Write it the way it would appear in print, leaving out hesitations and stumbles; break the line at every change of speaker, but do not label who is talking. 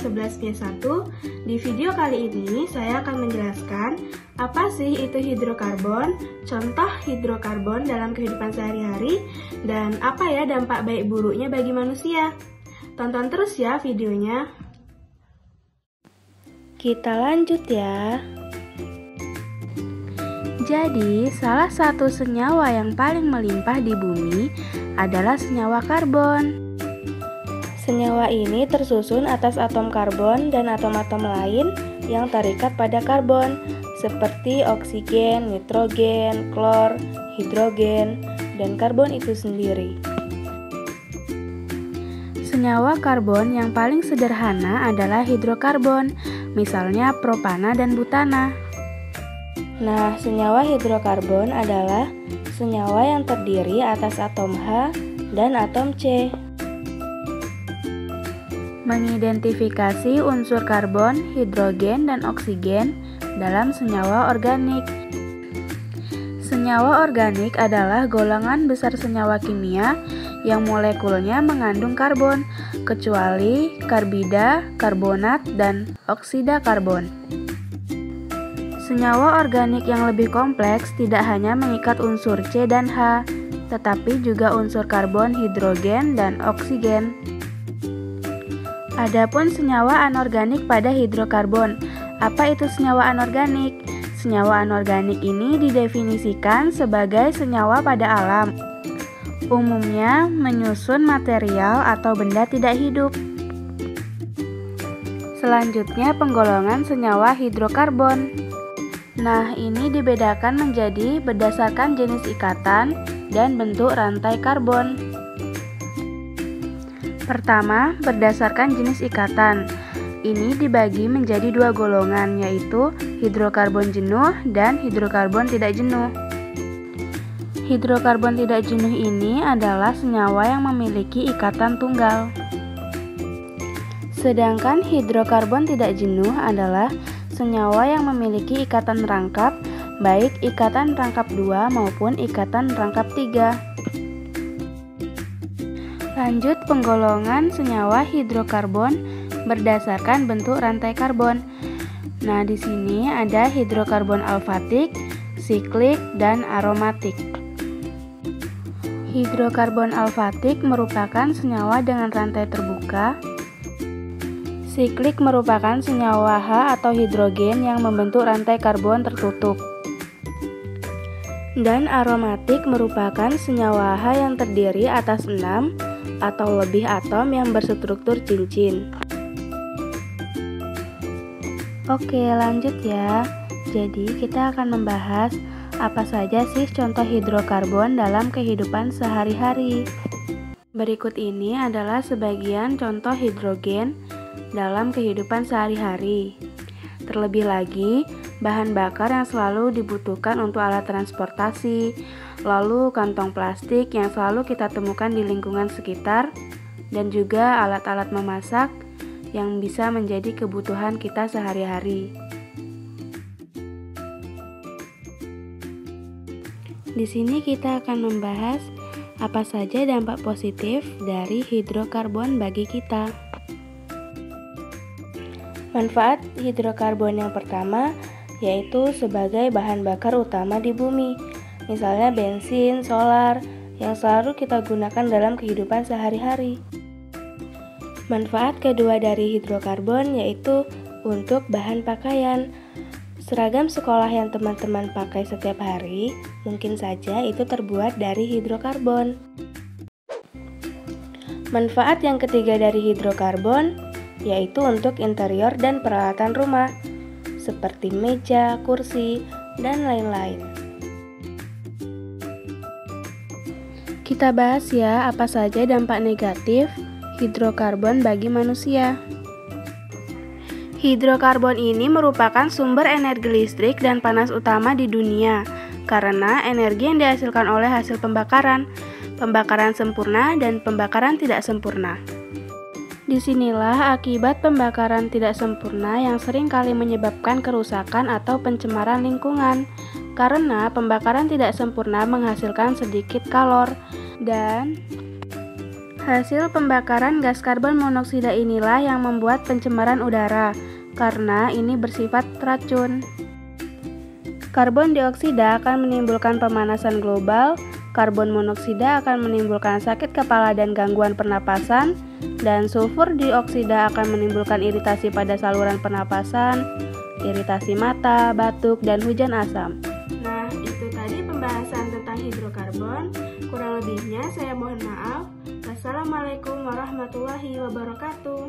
11G1. Di video kali ini saya akan menjelaskan apa sih itu hidrokarbon, contoh hidrokarbon dalam kehidupan sehari-hari, dan apa ya dampak baik buruknya bagi manusia. Tonton terus ya videonya. Kita lanjut ya. Jadi, salah satu senyawa yang paling melimpah di bumi adalah senyawa karbon. Senyawa ini tersusun atas atom karbon dan atom-atom lain yang terikat pada karbon, seperti oksigen, nitrogen, klor, hidrogen, dan karbon itu sendiri. Senyawa karbon yang paling sederhana adalah hidrokarbon, misalnya propana dan butana. Nah, senyawa hidrokarbon adalah senyawa yang terdiri atas atom H dan atom C. Mengidentifikasi unsur karbon, hidrogen, dan oksigen dalam senyawa organik. Senyawa organik adalah golongan besar senyawa kimia yang molekulnya mengandung karbon, kecuali karbida, karbonat, dan oksida karbon. Senyawa organik yang lebih kompleks tidak hanya mengikat unsur C dan H, tetapi juga unsur karbon, hidrogen, dan oksigen. Adapun senyawa anorganik pada hidrokarbon. Apa itu senyawa anorganik? Senyawa anorganik ini didefinisikan sebagai senyawa pada alam. Umumnya menyusun material atau benda tidak hidup. Selanjutnya penggolongan senyawa hidrokarbon. Nah, ini dibedakan menjadi berdasarkan jenis ikatan dan bentuk rantai karbon. Pertama, berdasarkan jenis ikatan. Ini dibagi menjadi dua golongan, yaitu hidrokarbon jenuh dan hidrokarbon tidak jenuh. Hidrokarbon tidak jenuh ini adalah senyawa yang memiliki ikatan tunggal. Sedangkan hidrokarbon tidak jenuh adalah senyawa yang memiliki ikatan rangkap, baik ikatan rangkap 2 maupun ikatan rangkap 3. Lanjut penggolongan senyawa hidrokarbon berdasarkan bentuk rantai karbon. Nah, di sini ada hidrokarbon alfatik, siklik, dan aromatik. Hidrokarbon alfatik merupakan senyawa dengan rantai terbuka. Siklik merupakan senyawa H atau hidrogen yang membentuk rantai karbon tertutup. Dan aromatik merupakan senyawa H yang terdiri atas 6 atau lebih atom yang berstruktur cincin. Oke, lanjut ya. Jadi, kita akan membahas apa saja sih contoh hidrokarbon dalam kehidupan sehari-hari. Berikut ini adalah sebagian contoh hidrogen dalam kehidupan sehari-hari. Terlebih lagi, bahan bakar yang selalu dibutuhkan untuk alat transportasi, lalu kantong plastik yang selalu kita temukan di lingkungan sekitar, dan juga alat-alat memasak yang bisa menjadi kebutuhan kita sehari-hari. Di sini kita akan membahas apa saja dampak positif dari hidrokarbon bagi kita. Manfaat hidrokarbon yang pertama yaitu sebagai bahan bakar utama di bumi, misalnya bensin, solar, yang selalu kita gunakan dalam kehidupan sehari-hari. Manfaat kedua dari hidrokarbon yaitu untuk bahan pakaian. Seragam sekolah yang teman-teman pakai setiap hari mungkin saja itu terbuat dari hidrokarbon. Manfaat yang ketiga dari hidrokarbon yaitu untuk interior dan peralatan rumah, seperti meja, kursi, dan lain-lain. Kita bahas ya apa saja dampak negatif hidrokarbon bagi manusia. Hidrokarbon ini merupakan sumber energi listrik dan panas utama di dunia, karena energi yang dihasilkan oleh hasil pembakaran sempurna dan pembakaran tidak sempurna. Disinilah akibat pembakaran tidak sempurna yang sering kali menyebabkan kerusakan atau pencemaran lingkungan, karena pembakaran tidak sempurna menghasilkan sedikit kalor dan Hasil pembakaran gas karbon monoksida inilah yang membuat pencemaran udara, karena ini bersifat racun. Karbon dioksida akan menimbulkan pemanasan global, karbon monoksida akan menimbulkan sakit kepala dan gangguan pernapasan, dan sulfur dioksida akan menimbulkan iritasi pada saluran pernapasan, iritasi mata, batuk, dan hujan asam. Nah, itu tadi pembahasan tentang hidrokarbon. Kurang lebihnya saya mohon maaf. Wassalamualaikum warahmatullahi wabarakatuh.